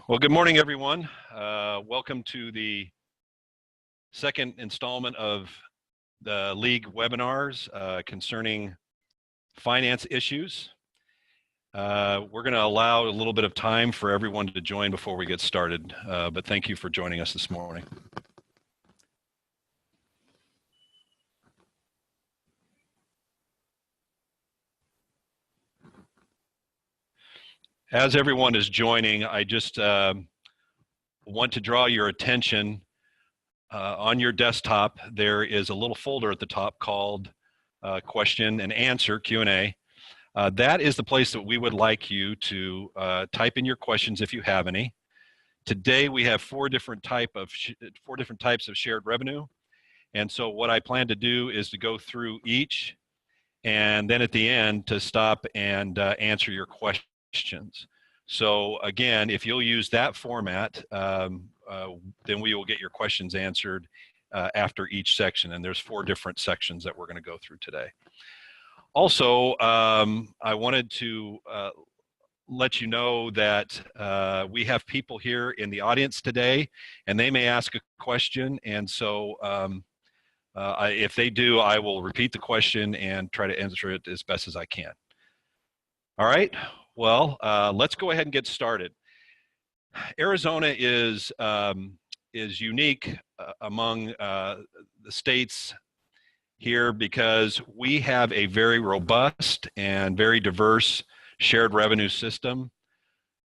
Well, good morning, everyone. Welcome to the second installment of the League webinars concerning finance issues. We're going to allow a little bit of time for everyone to join before we get started, but thank you for joining us this morning. As everyone is joining, I just want to draw your attention. On your desktop, there is a little folder at the top called question and answer, Q&A. That is the place that we would like you to type in your questions if you have any. Today we have four different types of shared revenue. And so what I plan to do is to go through each and then at the end to stop and answer your questions. So again, if you'll use that format, then we will get your questions answered after each section. And there's four different sections that we're going to go through today. Also, I wanted to let you know that we have people here in the audience today, and they may ask a question. And so if they do, I will repeat the question and try to answer it as best as I can. All right, well, let's go ahead and get started. Arizona is unique among the states here because we have a very robust and very diverse shared revenue system.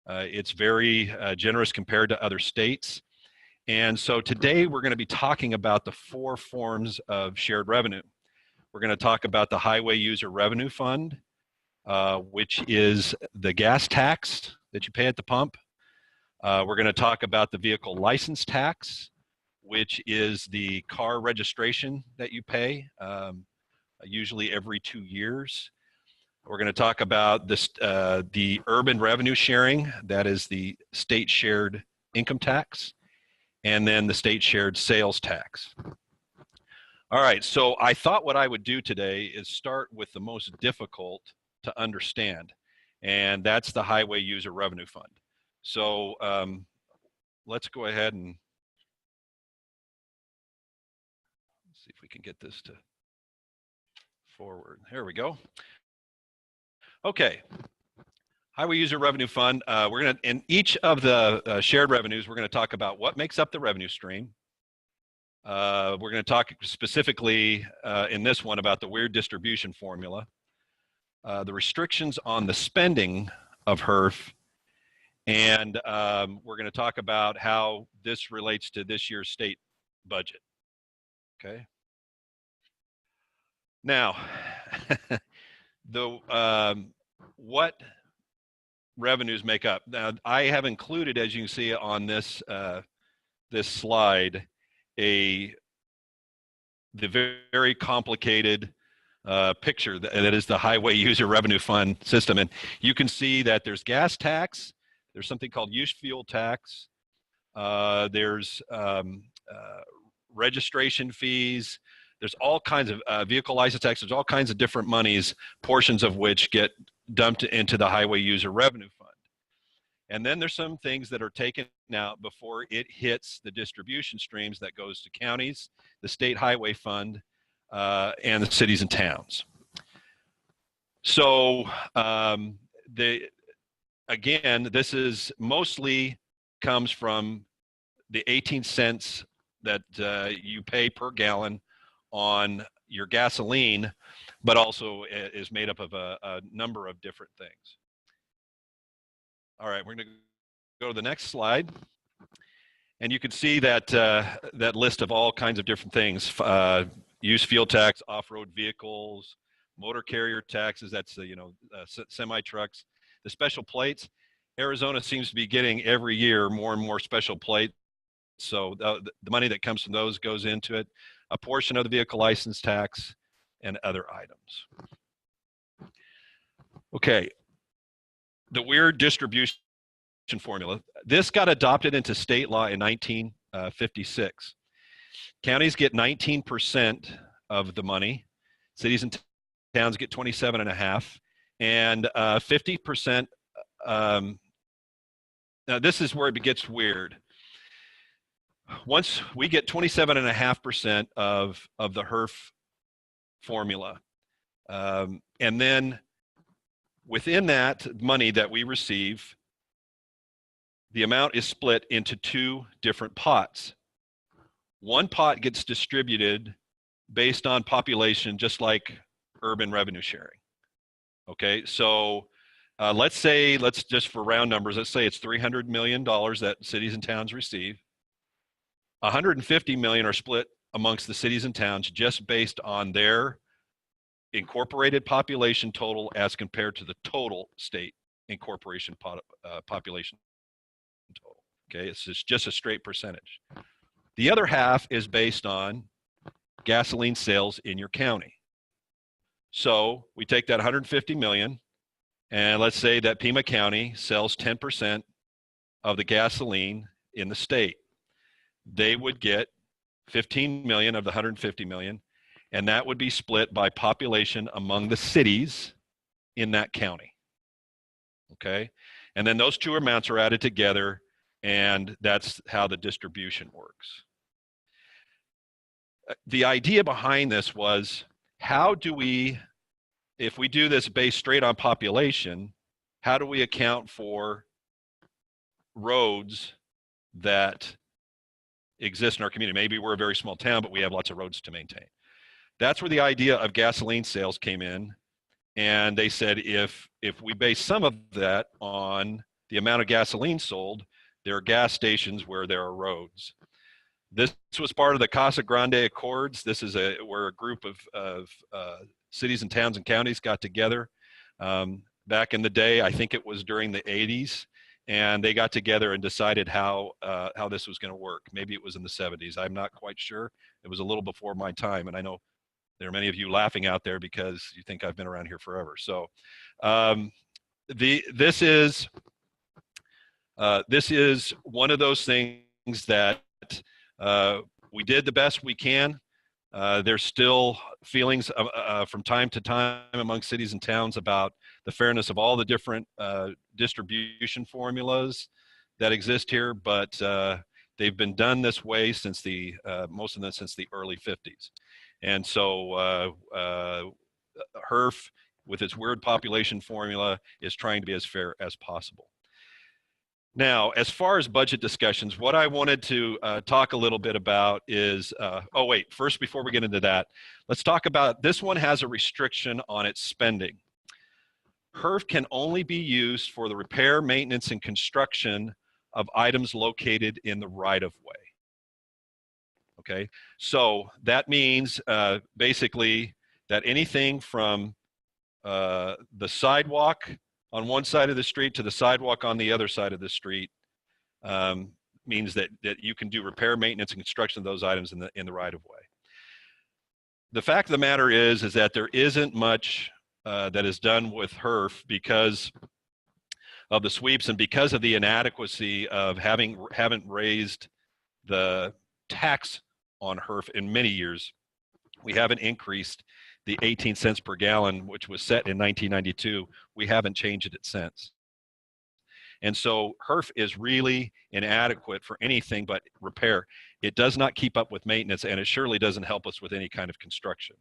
It's very generous compared to other states. And so today we're going to be talking about the four forms of shared revenue. We're going to talk about the Highway User Revenue Fund, which is the gas tax that you pay at the pump. We're going to talk about the vehicle license tax, which is the car registration that you pay, usually every 2 years. We're going to talk about this, the urban revenue sharing, that is the state shared income tax, and then the state shared sales tax. All right, so I thought what I would do today is start with the most difficult to understand, and that's the Highway User Revenue Fund. So let's go ahead and see if we can get this to forward. There we go. Okay. Highway User Revenue Fund. We're going to, in each of the shared revenues, we're going to talk about what makes up the revenue stream. We're going to talk specifically in this one about the weird distribution formula, the restrictions on the spending of HERF, and we're going to talk about how this relates to this year's state budget. Okay. Now, what revenues make up? Now, I have included, as you can see on this this slide, the very complicated picture that is the Highway User Revenue Fund system, and you can see that there's gas tax, there's something called used fuel tax, there's registration fees, there's all kinds of vehicle license tax, there's all kinds of different monies, portions of which get dumped into the Highway User Revenue Fund. And then there's some things that are taken out before it hits the distribution streams that goes to counties, the State Highway Fund, and the cities and towns. So again, this is mostly comes from the 18 cents that you pay per gallon on your gasoline, but also is made up of a number of different things. All right, we're going to go to the next slide. And you can see that that list of all kinds of different things. Used fuel tax, off-road vehicles, motor carrier taxes, that's semi-trucks. The special plates, Arizona seems to be getting every year more and more special plates. So the money that comes from those goes into it. A portion of the vehicle license tax and other items. Okay, the weird distribution formula. This got adopted into state law in 1956. Counties get 19% of the money. Cities and towns get 27.5%, and 50% Now this is where it gets weird. Once we get 27.5% of the HERF formula, and then within that money that we receive, the amount is split into two different pots. One pot gets distributed based on population, just like urban revenue sharing. Okay, so let's just for round numbers, let's say it's $300 million that cities and towns receive. 150 million are split amongst the cities and towns just based on their incorporated population total as compared to the total state incorporation population total. Okay, it's just a straight percentage. The other half is based on gasoline sales in your county. So we take that 150 million, and let's say that Pima County sells 10% of the gasoline in the state. They would get 15 million of the 150 million, and that would be split by population among the cities in that county. Okay, and then those two amounts are added together, and that's how the distribution works. The idea behind this was, how do we, if we do this based straight on population, how do we account for roads that exist in our community? Maybe we're a very small town, but we have lots of roads to maintain. That's where the idea of gasoline sales came in. And they said, if we base some of that on the amount of gasoline sold, there are gas stations where there are roads. This was part of the Casa Grande Accords. This is where a group of cities and towns and counties got together back in the day. I think it was during the 80s. And they got together and decided how this was going to work. Maybe it was in the 70s. I'm not quite sure. It was a little before my time, and I know there are many of you laughing out there because you think I've been around here forever. So this is one of those things that we did the best we can. There's still feelings from time to time among cities and towns about the fairness of all the different distribution formulas that exist here, but they've been done this way since most of them since the early 50s. And so HERF, with its weird population formula, is trying to be as fair as possible. Now, as far as budget discussions, what I wanted to talk a little bit about is, first, before we get into that, let's talk about, this one has a restriction on its spending. HERF can only be used for the repair, maintenance, and construction of items located in the right-of-way. Okay, so that means basically that anything from the sidewalk on one side of the street to the sidewalk on the other side of the street means that you can do repair, maintenance, and construction of those items in the right-of-way. The fact of the matter is that there isn't much that is done with HERF because of the sweeps and because of the inadequacy of haven't raised the tax on HERF in many years. We haven't increased the 18 cents per gallon, which was set in 1992. We haven't changed it since. And so HERF is really inadequate for anything but repair. It does not keep up with maintenance, and it surely doesn't help us with any kind of construction.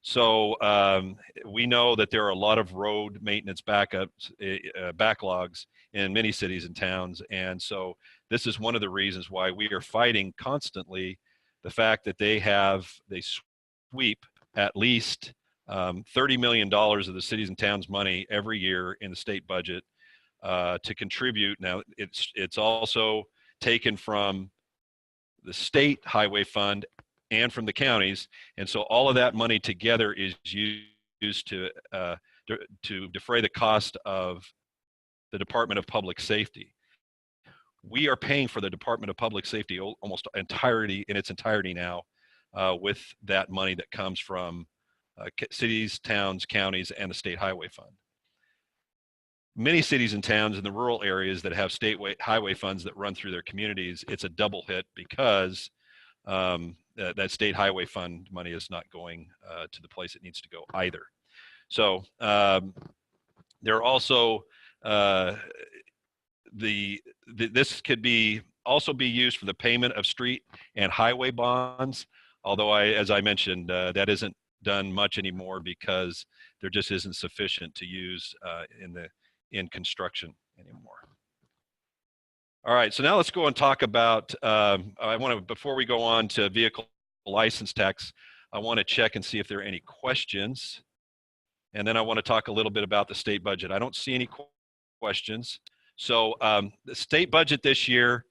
So we know that there are a lot of road maintenance backlogs in many cities and towns. And so this is one of the reasons why we are fighting constantly the fact that they sweep at least $30 million of the cities and towns' money every year in the state budget to contribute. Now, it's also taken from the state highway fund and from the counties, and so all of that money together is used to defray the cost of the Department of Public Safety. We are paying for the Department of Public Safety almost in its entirety now with that money that comes from cities, towns, counties, and the state highway fund. Many cities and towns in the rural areas that have state highway funds that run through their communities, it's a double hit because that state highway fund money is not going to the place it needs to go either. So there are also this could also be used for the payment of street and highway bonds. Although as I mentioned, that isn't done much anymore because there just isn't sufficient to use in construction anymore. All right, so now let's go and talk about, before we go on to vehicle license tax, I want to check and see if there are any questions. And then I want to talk a little bit about the state budget. I don't see any questions. So the state budget this year,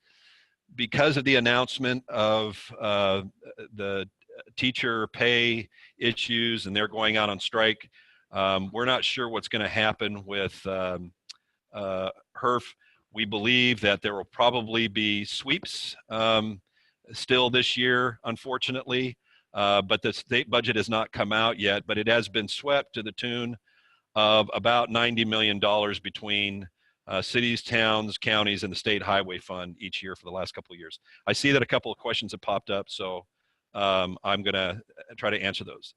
because of the announcement of the teacher pay issues and they're going out on strike, we're not sure what's going to happen with HERF. We believe that there will probably be sweeps still this year, unfortunately, but the state budget has not come out yet, but it has been swept to the tune of about $90 million between cities, towns, counties, and the state highway fund each year for the last couple of years. I see that a couple of questions have popped up, so I'm going to try to answer those.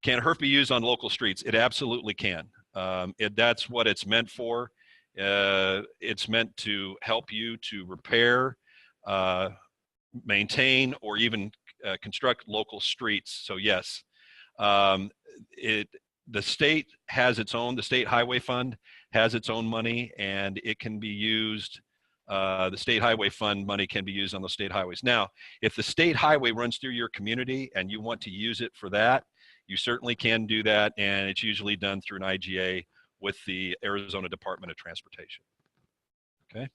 Can HERF be used on local streets? It absolutely can. That's what it's meant for. It's meant to help you to repair, maintain, or even construct local streets. So yes, the state has its own, the state highway fund has its own money, and it can be used, the state highway fund money can be used on the state highways. Now, if the state highway runs through your community and you want to use it for that, you certainly can do that, and it's usually done through an IGA with the Arizona Department of Transportation. Okay.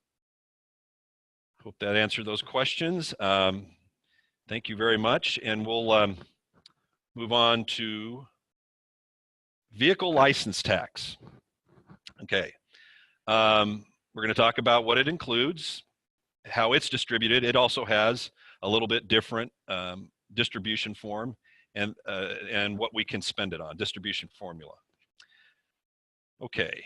Hope that answered those questions. Thank you very much, and we'll move on to vehicle license tax. Okay. We're going to talk about what it includes, how it's distributed. It also has a little bit different distribution form and what we can spend it on, distribution formula. Okay.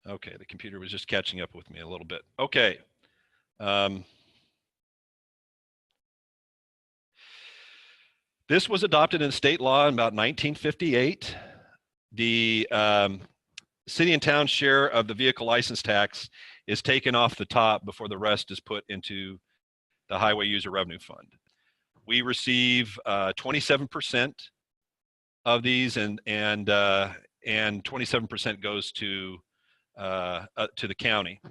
Okay, the computer was just catching up with me a little bit. Okay. This was adopted in state law in about 1958. The city and town share of the vehicle license tax is taken off the top before the rest is put into the Highway User Revenue Fund. We receive 27% of these, and 27% goes to the county.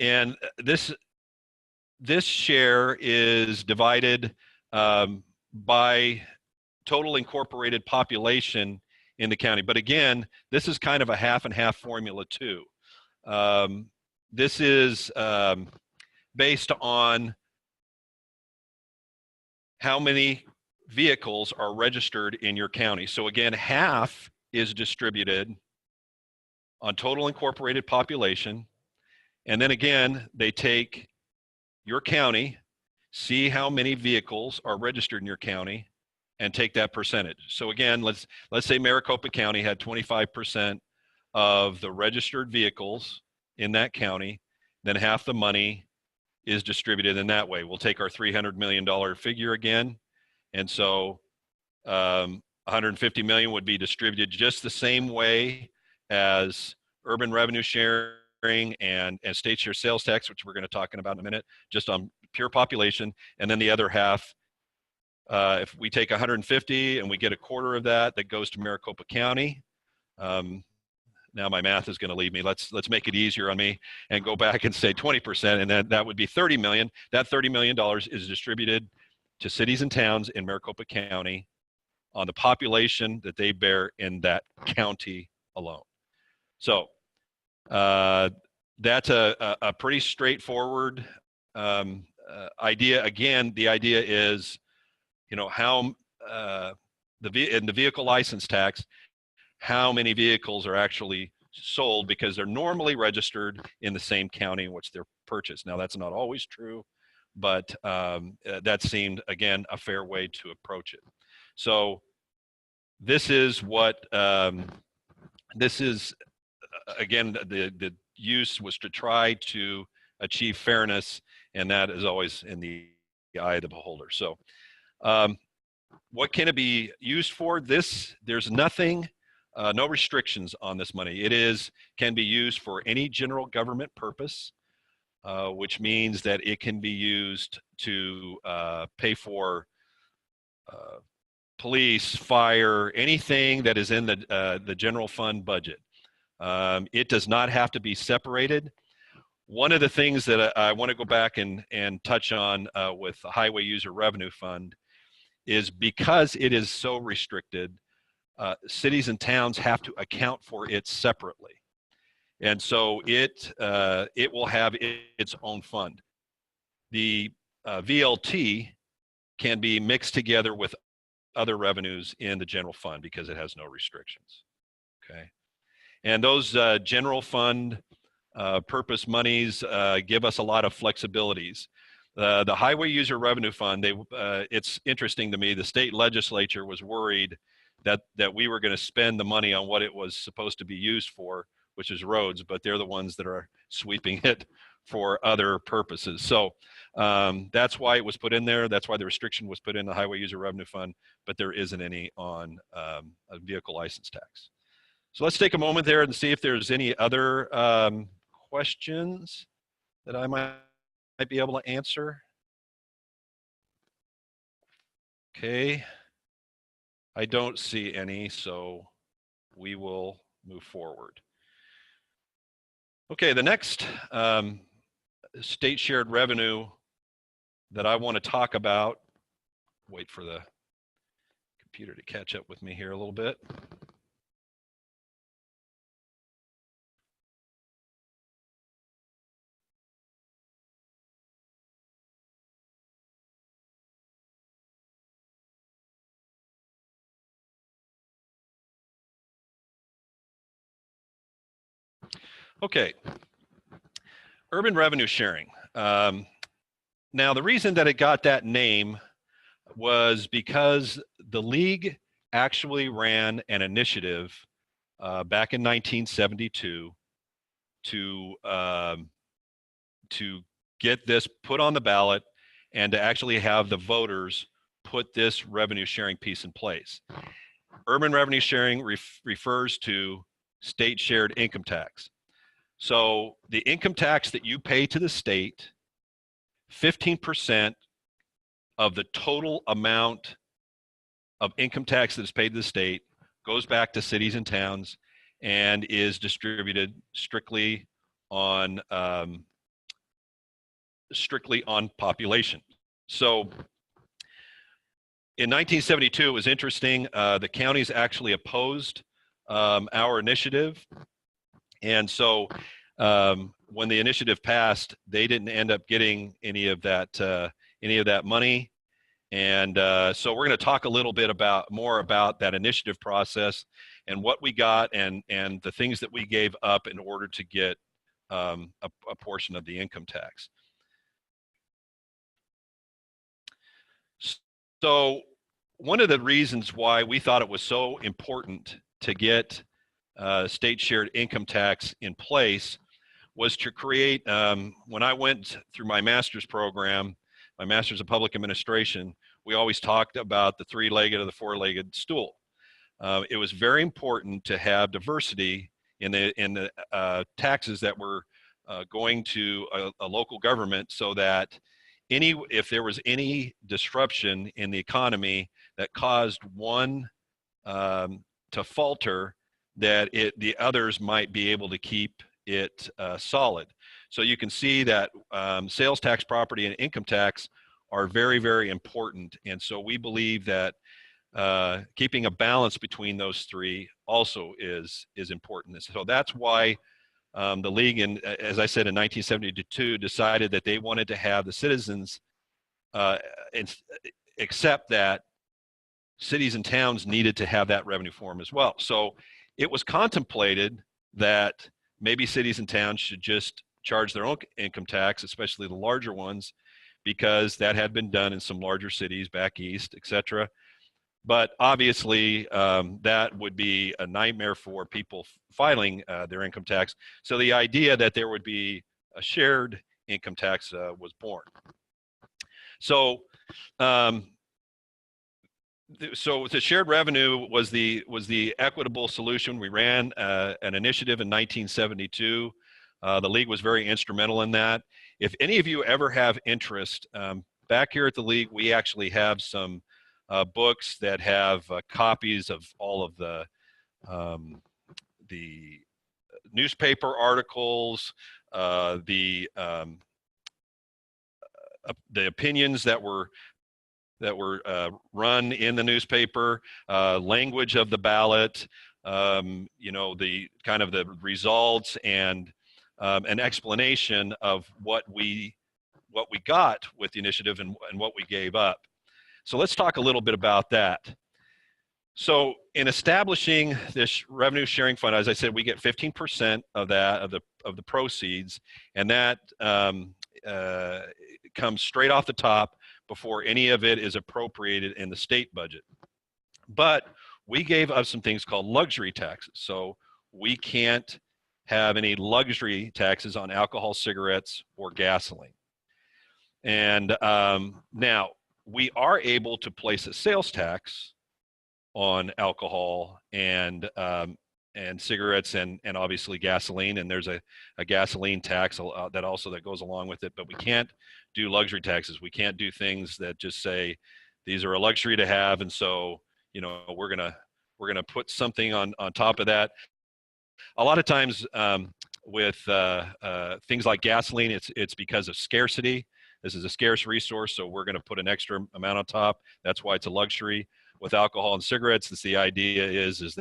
And this share is divided by total incorporated population in the county. But again, this is kind of a half and half formula too. This is based on how many vehicles are registered in your county. So again, half is distributed on total incorporated population. And then again, they take your county, see how many vehicles are registered in your county, and take that percentage. So again, let's say Maricopa County had 25% of the registered vehicles in that county, then half the money is distributed in that way. We'll take our $300 million figure again, and so 150 million would be distributed just the same way as urban revenue sharing and state share sales tax, which we're going to talk about in a minute, just on pure population. And then the other half, if we take 150 and we get a quarter of that, that goes to Maricopa County. Now my math is going to leave me. Let's make it easier on me and go back and say 20%, and then that would be 30 million. That $30 million is distributed to cities and towns in Maricopa County on the population that they bear in that county alone. So that's a pretty straightforward idea. Again, the idea is, how in the vehicle license tax, how many vehicles are actually sold, because they're normally registered in the same county in which they're purchased. Now, that's not always true, but that seemed, again, a fair way to approach it. So this is what, this is, again, the use was to try to achieve fairness, and that is always in the eye of the beholder. So what can it be used for? There's nothing, no restrictions on this money. Can be used for any general government purpose, which means that it can be used to pay for police, fire, anything that is in the general fund budget. It does not have to be separated. One of the things that I want to go back and touch on with the Highway User Revenue Fund is because it is so restricted, cities and towns have to account for it separately. And so it will have its own fund. The VLT can be mixed together with other revenues in the general fund because it has no restrictions. Okay, and those general fund purpose monies give us a lot of flexibilities. The Highway User Revenue Fund, it's interesting to me, the state legislature was worried that we were going to spend the money on what it was supposed to be used for, which is roads, but they're the ones that are sweeping it for other purposes. So that's why it was put in there. That's why the restriction was put in the Highway User Revenue Fund, but there isn't any on a vehicle license tax. So let's take a moment there and see if there's any other questions that I might be able to answer. Okay, I don't see any, so we will move forward. Okay, the next state shared revenue that I want to talk about, wait for the computer to catch up with me here a little bit. Okay, urban revenue sharing. Now, the reason that it got that name was because the league actually ran an initiative back in 1972 to get this put on the ballot and to actually have the voters put this revenue sharing piece in place. Urban revenue sharing refers to state shared income tax. So the income tax that you pay to the state, 15% of the total amount of income tax that is paid to the state goes back to cities and towns and is distributed strictly on population. So in 1972, it was interesting. The counties actually opposed our initiative, and so when the initiative passed, they didn't end up getting any of that money. And so we're going to talk a little bit more about that initiative process and what we got and the things that we gave up in order to get a portion of the income tax. So one of the reasons why we thought it was so important to get state shared income tax in place was to create, when I went through my master's program, my master's of public administration, we always talked about the three-legged or the four-legged stool. It was very important to have diversity in the taxes that were going to a local government, so that if there was any disruption in the economy that caused one to falter, that the others might be able to keep it solid. So you can see that sales tax, property, and income tax are very, very important. And so we believe that keeping a balance between those three also is important. So that's why the league, as I said, in 1972, decided that they wanted to have the citizens accept that cities and towns needed to have that revenue form as well. So it was contemplated that maybe cities and towns should just charge their own income tax, especially the larger ones, because that had been done in some larger cities back east, et cetera. But obviously, that would be a nightmare for people filing their income tax. So the idea that there would be a shared income tax was born. So, so the shared revenue was the equitable solution. We ran an initiative in 1972. The league was very instrumental in that. If any of you ever have interest, back here at the league, we actually have some books that have copies of all of the newspaper articles, the opinions that were run in the newspaper, language of the ballot, the kind of the results, and an explanation of what we got with the initiative and what we gave up. So let's talk a little bit about that. So in establishing this revenue sharing fund, as I said, we get 15% of that, of the proceeds, and that comes straight off the top before any of it is appropriated in the state budget. But we gave up some things called luxury taxes. So we can't have any luxury taxes on alcohol, cigarettes, or gasoline. And now we are able to place a sales tax on alcohol and cigarettes and obviously gasoline, and there's a gasoline tax that goes along with it, but we can't do luxury taxes. We can't do things that just say these are a luxury to have, and so we're gonna put something on top of that. A lot of times with things like gasoline, it's because of scarcity. This is a scarce resource, so we're going to put an extra amount on top. That's why it's a luxury. With alcohol and cigarettes, the idea is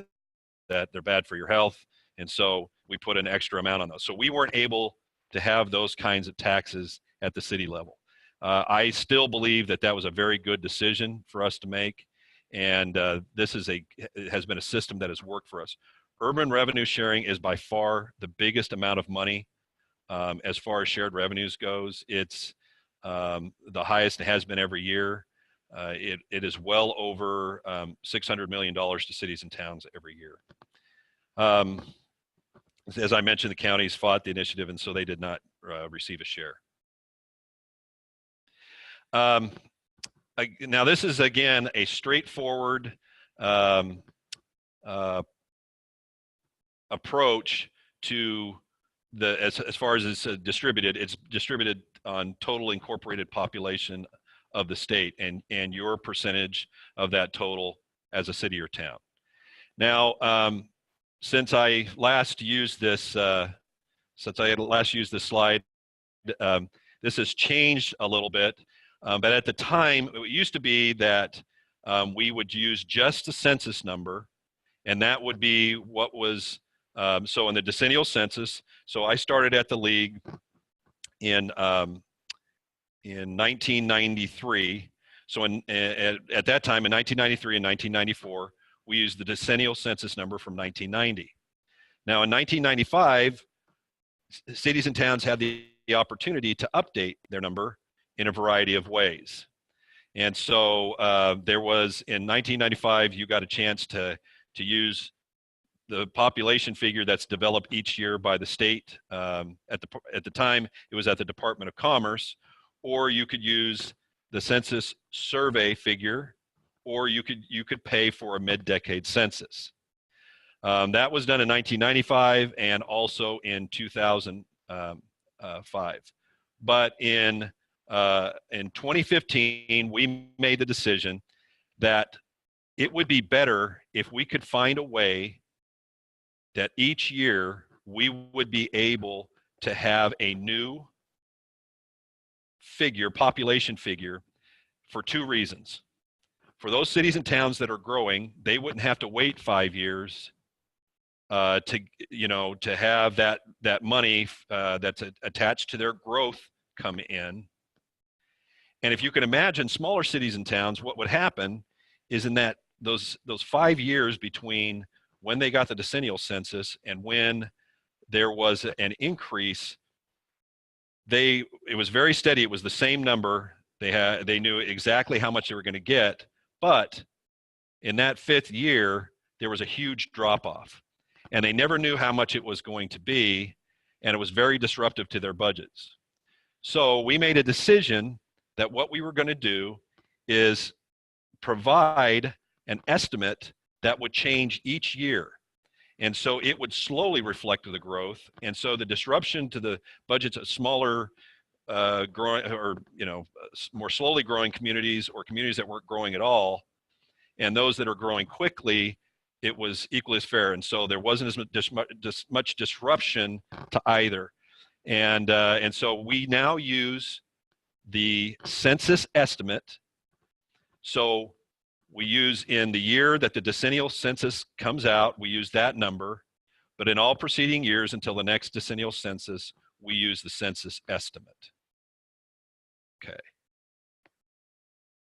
that they're bad for your health, and so we put an extra amount on those. So we weren't able to have those kinds of taxes at the city level. I still believe that was a very good decision for us to make, and this has been a system that has worked for us. Urban revenue sharing is by far the biggest amount of money as far as shared revenues goes. It's the highest it has been every year. It is well over $600 million to cities and towns every year. As I mentioned, the counties fought the initiative, and so they did not receive a share. Now, this is, again, a straightforward approach to as far as it's distributed. It's distributed on total incorporated population of the state and your percentage of that total as a city or town. Now, since I last used this slide, this has changed a little bit. But at the time, it used to be that we would use just the census number, and that would be what was so in the decennial census. So I started at the league in 1993. So at that time, in 1993 and 1994, we used the decennial census number from 1990. Now, in 1995, cities and towns had the opportunity to update their number in a variety of ways. And so there was, in 1995, you got a chance to use the population figure that's developed each year by the state. At the time, it was at the Department of Commerce, or you could use the census survey figure, or you could pay for a mid-decade census. That was done in 1995 and also in 2005. But in 2015, we made the decision that it would be better if we could find a way that each year we would be able to have a new population figure, for two reasons. For those cities and towns that are growing, they wouldn't have to wait 5 years to have that money that's attached to their growth come in. And if you can imagine smaller cities and towns, what would happen is in that those 5 years between when they got the decennial census and when there was an increase, it was very steady. It was the same number. They knew exactly how much they were going to get, but in that 5th year, there was a huge drop off, and they never knew how much it was going to be, and it was very disruptive to their budgets. So we made a decision that what we were going to do is provide an estimate that would change each year. And so it would slowly reflect the growth. And so the disruption to the budgets of smaller growing, or more slowly growing communities, or communities that weren't growing at all, and those that are growing quickly, it was equally as fair. And so there wasn't as much disruption to either. And so we now use the census estimate. So we use, in the year that the decennial census comes out, we use that number. But in all preceding years until the next decennial census, we use the census estimate. Okay.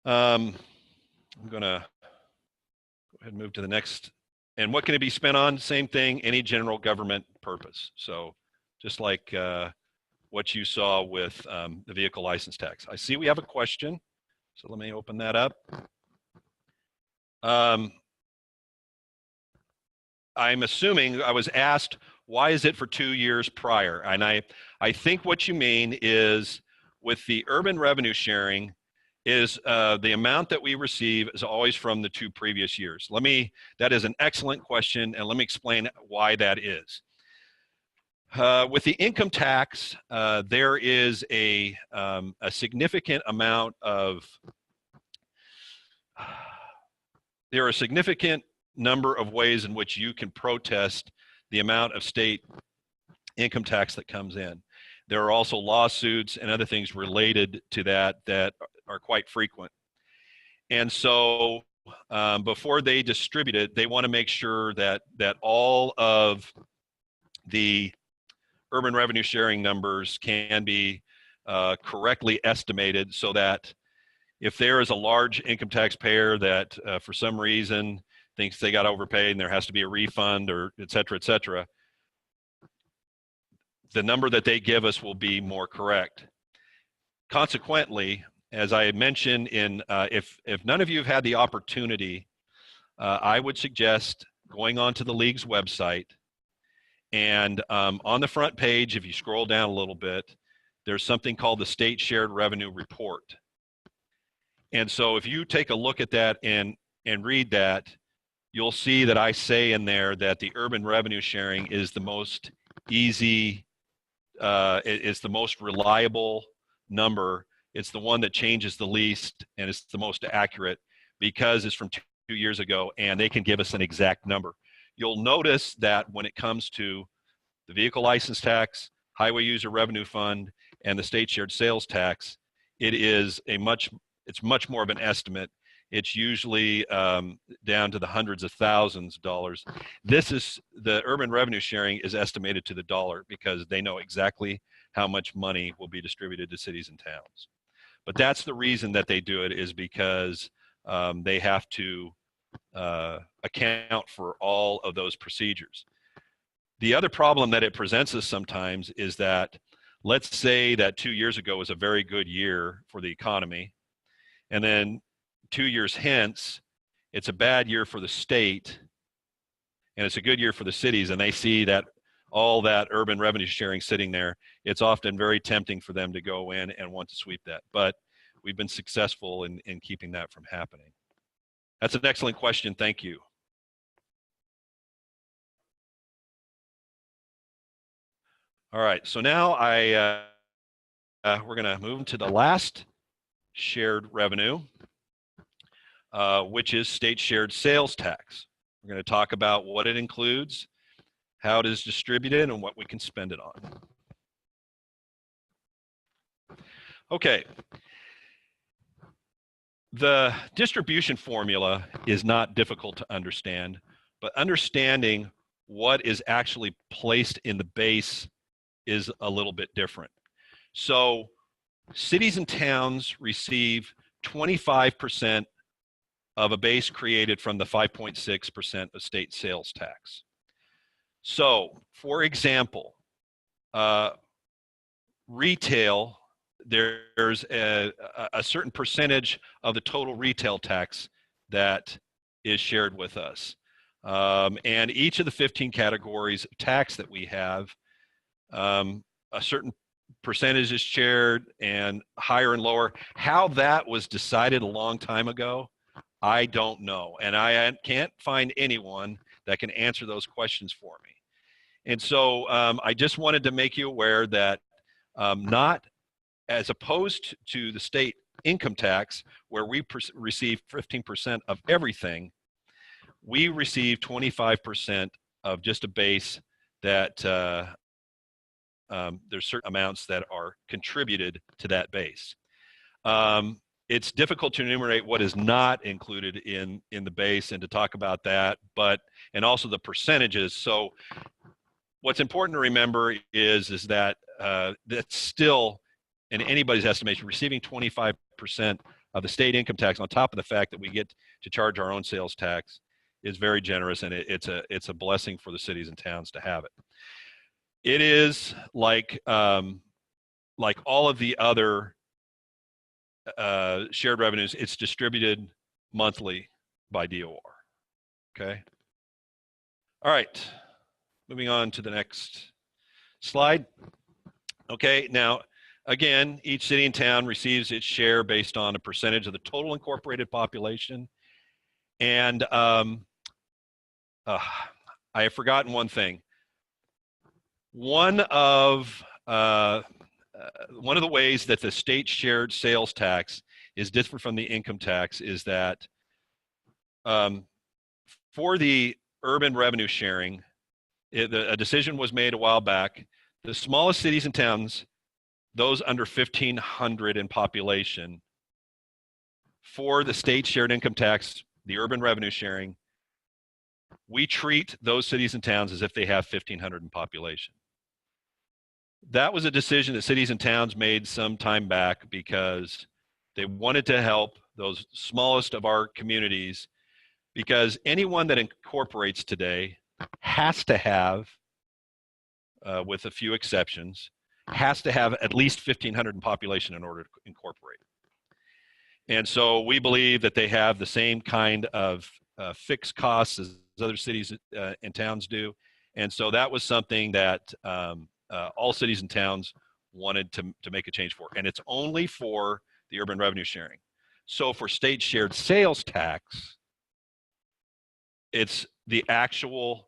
I'm going to go ahead and move to the next. And what can it be spent on? Same thing, any general government purpose. So just like what you saw with the vehicle license tax. I see we have a question, so let me open that up. I'm assuming I was asked, why is it for 2 years prior? And I think what you mean is, with the urban revenue sharing, is the amount that we receive is always from the 2 previous years. That is an excellent question, and let me explain why that is. With the income tax, there is a significant amount of, there are a significant number of ways in which you can protest the amount of state income tax that comes in. There are also lawsuits and other things related to that are quite frequent. And so before they distribute it, they want to make sure that all of the urban revenue sharing numbers can be correctly estimated, so that if there is a large income taxpayer that for some reason thinks they got overpaid and there has to be a refund, or et cetera, the number that they give us will be more correct. Consequently, as I had mentioned, if none of you have had the opportunity, I would suggest going onto the league's website, and on the front page, if you scroll down a little bit, there's something called the State Shared Revenue Report. And so if you take a look at that and read that, you'll see that I say in there that the urban revenue sharing is the most easy, it's the most reliable number. It's the one that changes the least, and it's the most accurate because it's from 2 years ago, and they can give us an exact number. You'll notice that when it comes to the vehicle license tax, highway user revenue fund, and the state shared sales tax, it's much more of an estimate. It's usually down to the hundreds of thousands of dollars. The urban revenue sharing is estimated to the dollar, because they know exactly how much money will be distributed to cities and towns. But that's the reason that they do it, is because they have to account for all of those procedures. The other problem that it presents us sometimes is that, let's say that 2 years ago was a very good year for the economy, and then 2 years hence, it's a bad year for the state, and it's a good year for the cities, and they see that all that urban revenue sharing sitting there. It's often very tempting for them to go in and want to sweep that. But we've been successful in keeping that from happening. That's an excellent question. Thank you. All right, so now we're going to move into the last shared revenue, which is state shared sales tax. We're going to talk about what it includes, how it is distributed, and what we can spend it on. Okay. The distribution formula is not difficult to understand, but understanding what is actually placed in the base is a little bit different. So cities and towns receive 25% of a base created from the 5.6% of state sales tax. So, for example, retail, there's a certain percentage of the total retail tax that is shared with us. And each of the 15 categories of tax that we have, a certain percentages shared and higher and lower. How that was decided a long time ago, I don't know. And I can't find anyone that can answer those questions for me. And so I just wanted to make you aware that not as opposed to the state income tax, where we receive 15% of everything, we receive 25% of just a base that there's certain amounts that are contributed to that base. It's difficult to enumerate what is not included in the base and to talk about that, and also the percentages. So what's important to remember is that that's still, in anybody's estimation, receiving 25% of the state income tax on top of the fact that we get to charge our own sales tax is very generous, and it's a blessing for the cities and towns to have it. It is like all of the other shared revenues, it's distributed monthly by DOR. Okay. All right. Moving on to the next slide. Okay. Now, again, each city and town receives its share based on a percentage of the total incorporated population. And I have forgotten one thing. One of the ways that the state shared sales tax is different from the income tax is that for the urban revenue sharing, a decision was made a while back. The smallest cities and towns, those under 1,500 in population, for the state shared income tax, the urban revenue sharing, we treat those cities and towns as if they have 1,500 in population. That was a decision that cities and towns made some time back because they wanted to help those smallest of our communities, because anyone that incorporates today has to have, with a few exceptions, has to have at least 1,500 in population in order to incorporate. And so we believe that they have the same kind of fixed costs as other cities and towns do. And so that was something that all cities and towns wanted to make a change for. And it's only for the urban revenue sharing. So for state shared sales tax, it's the actual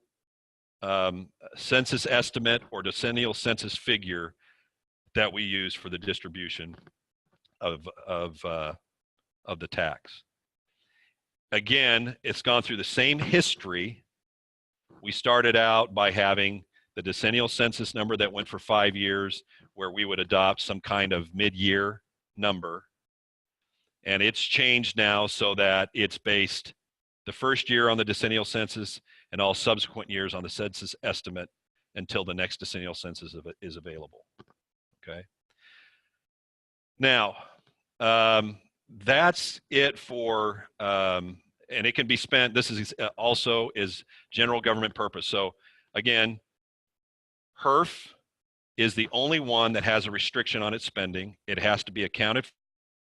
census estimate or decennial census figure that we use for the distribution of the tax. Again, it's gone through the same history. We started out by having the decennial census number that went for 5 years, where we would adopt some kind of mid-year number. And it's changed now so that it's based the first year on the decennial census and all subsequent years on the census estimate until the next decennial census is available. Okay. Now, that's it for, and it can be spent, this is also is general government purpose. So again, HERF is the only one that has a restriction on its spending. It has to be accounted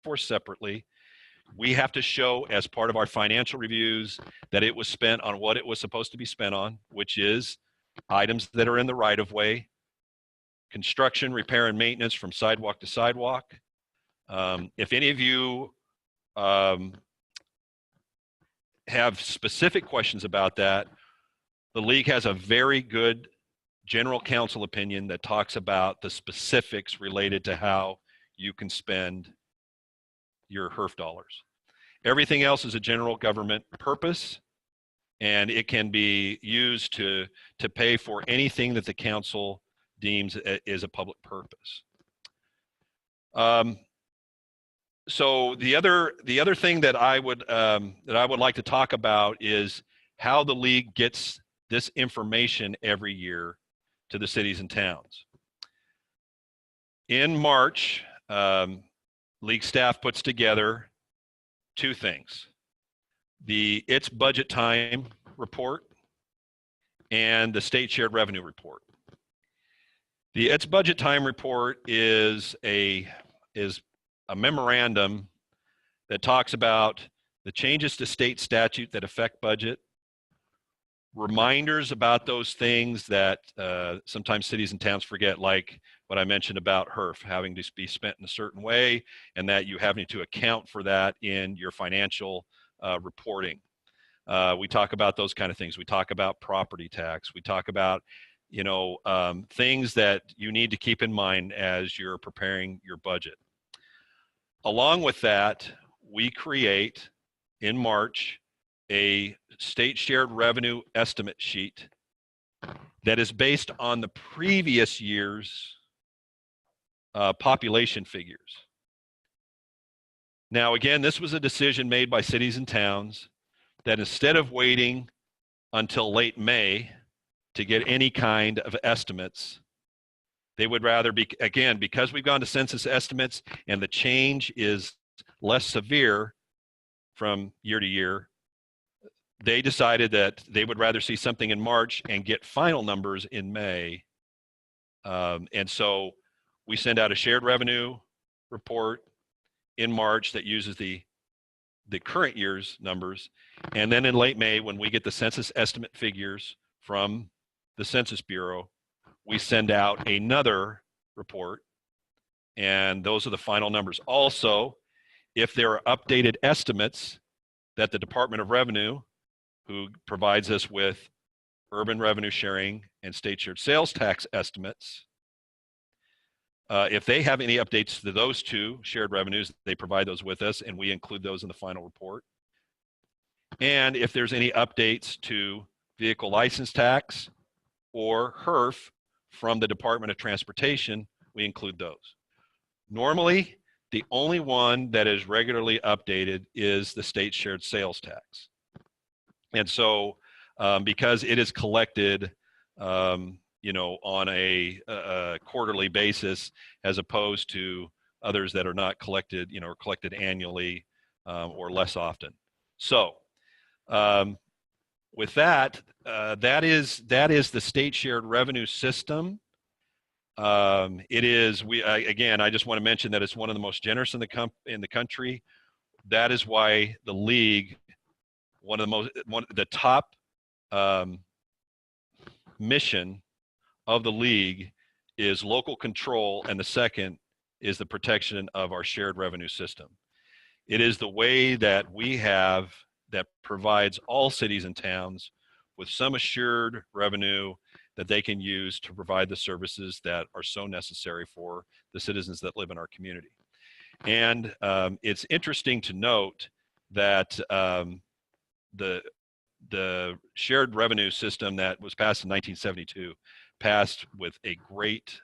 for separately. We have to show as part of our financial reviews that it was spent on what it was supposed to be spent on, which is items that are in the right of way, construction, repair, and maintenance from sidewalk to sidewalk. If any of you have specific questions about that, the league has a very good general counsel opinion that talks about the specifics related to how you can spend your HERF dollars. Everything else is a general government purpose, and it can be used to pay for anything that the council deems is a public purpose. So the other thing that I would like to talk about is how the league gets this information every year to the cities and towns. In March, league staff puts together two things: the It's Budget Time report and the State Shared Revenue report. The It's Budget Time report is a memorandum that talks about the changes to state statute that affect budget, reminders about those things that sometimes cities and towns forget, like what I mentioned about HERF having to be spent in a certain way, and that you having to account for that in your financial reporting. We talk about those kind of things. We talk about property tax. We talk about, things that you need to keep in mind as you're preparing your budget. Along with that, we create in March a state shared revenue estimate sheet that is based on the previous year's population figures. Now, again, this was a decision made by cities and towns that instead of waiting until late May to get any kind of estimates, they would rather be, again, because we've gone to census estimates and the change is less severe from year to year, they decided that they would rather see something in March and get final numbers in May. And so we send out a shared revenue report in March that uses the current year's numbers. And then in late May, when we get the census estimate figures from the Census Bureau, we send out another report, and those are the final numbers. Also, if there are updated estimates that the Department of Revenue, who provides us with urban revenue sharing and state shared sales tax estimates, if they have any updates to those two shared revenues, they provide those with us, and we include those in the final report. And if there's any updates to vehicle license tax or HERF from the Department of Transportation, we include those. Normally, the only one that is regularly updated is the state shared sales tax. And so because it is collected on a quarterly basis, as opposed to others that are not collected, or collected annually or less often. So with that, that is the state shared revenue system. It is, again, I just want to mention that it's one of the most generous in the country. That is why the league, the top mission of the league is local control, and the second is the protection of our shared revenue system. It is the way that we have that provides all cities and towns with some assured revenue that they can use to provide the services that are so necessary for the citizens that live in our community. And it's interesting to note that the shared revenue system that was passed in 1972 passed with a great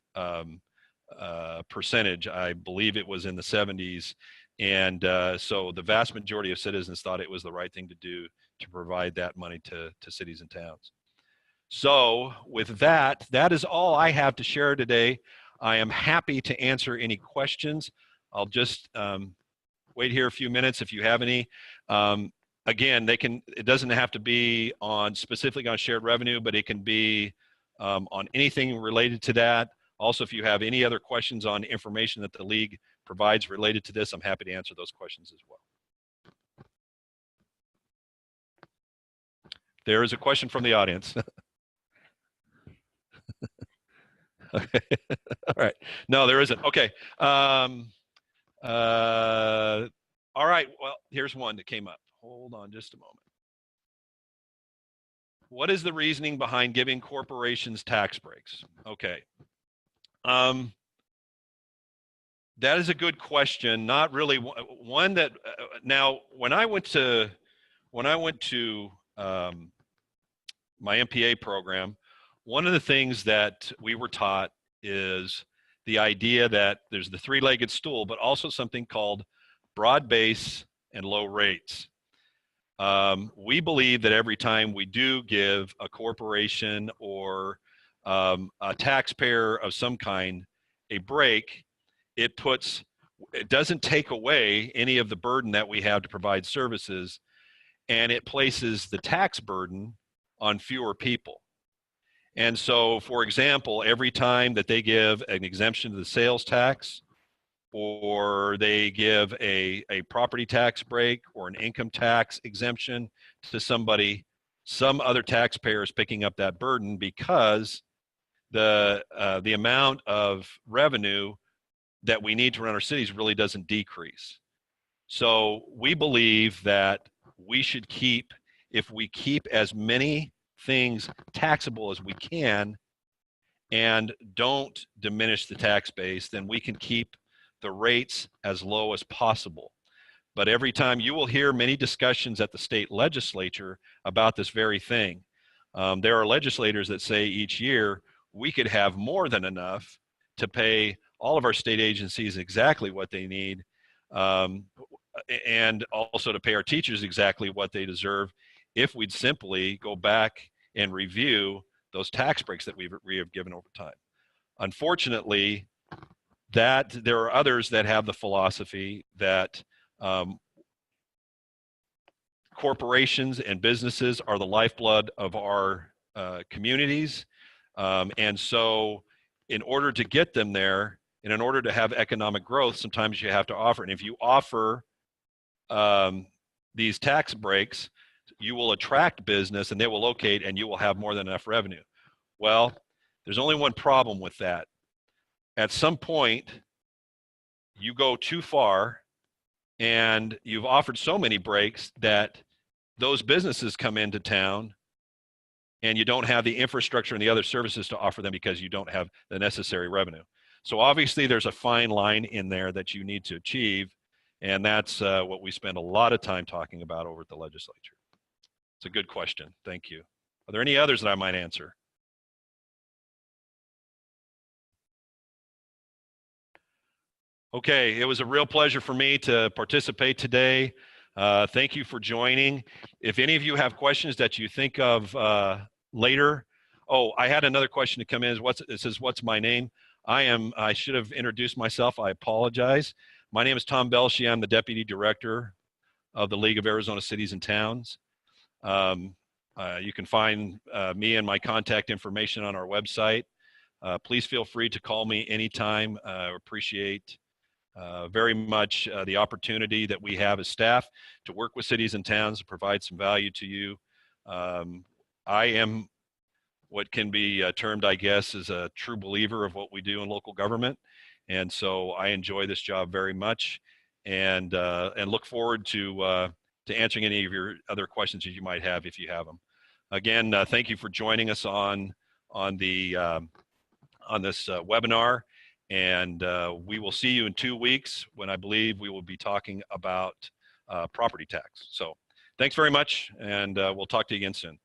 percentage. I believe it was in the 70s. And so the vast majority of citizens thought it was the right thing to do to provide that money to cities and towns. So with that, that is all I have to share today. I am happy to answer any questions. I'll just wait here a few minutes if you have any. Again, it doesn't have to be specifically on shared revenue, but it can be on anything related to that. Also, if you have any other questions on information that the league provides related to this, I'm happy to answer those questions as well. There is a question from the audience. Okay. All right. No, there isn't. Okay. All right. Well, here's one that came up. Hold on just a moment. What is the reasoning behind giving corporations tax breaks? Okay. That is a good question. Not really one that now when I went to my MPA program, one of the things that we were taught is the idea that there's the three-legged stool, but also something called broad base and low rates. We believe that every time we do give a corporation or a taxpayer of some kind a break, it doesn't take away any of the burden that we have to provide services, and it places the tax burden on fewer people. And so, for example, every time that they give an exemption to the sales tax, or they give a property tax break or an income tax exemption to somebody, some other taxpayer is picking up that burden because the amount of revenue that we need to run our cities really doesn't decrease. So we believe that we should keep, if we keep as many things taxable as we can and don't diminish the tax base, then we can keep the rates as low as possible. But every time you will hear many discussions at the state legislature about this very thing. There are legislators that say each year we could have more than enough to pay all of our state agencies exactly what they need, um, and also to pay our teachers exactly what they deserve if we'd simply go back and review those tax breaks that we have given over time. Unfortunately, that there are others that have the philosophy that um, corporations and businesses are the lifeblood of our communities. And so in order to get them there, and in order to have economic growth, sometimes you have to offer. And if you offer these tax breaks, you will attract business and they will locate and you will have more than enough revenue. Well, there's only one problem with that. At some point, you go too far and you've offered so many breaks that those businesses come into town and you don't have the infrastructure and the other services to offer them because you don't have the necessary revenue. So obviously there's a fine line in there that you need to achieve, and that's what we spend a lot of time talking about over at the legislature. It's a good question. Thank you. Are there any others that I might answer? Okay, it was a real pleasure for me to participate today. Thank you for joining. If any of you have questions that you think of later. Oh, I had another question to come in. It says, what's my name? I should have introduced myself. I apologize. My name is Tom Belshie. I'm the Deputy Director of the League of Arizona Cities and Towns. You can find me and my contact information on our website. Please feel free to call me anytime. Appreciate very much the opportunity that we have as staff to work with cities and towns to provide some value to you. I am what can be termed, I guess, as a true believer of what we do in local government. And so I enjoy this job very much and look forward to answering any of your other questions that you might have if you have them. Again, thank you for joining us on this webinar. And we will see you in 2 weeks when I believe we will be talking about property tax. So thanks very much, and we'll talk to you again soon.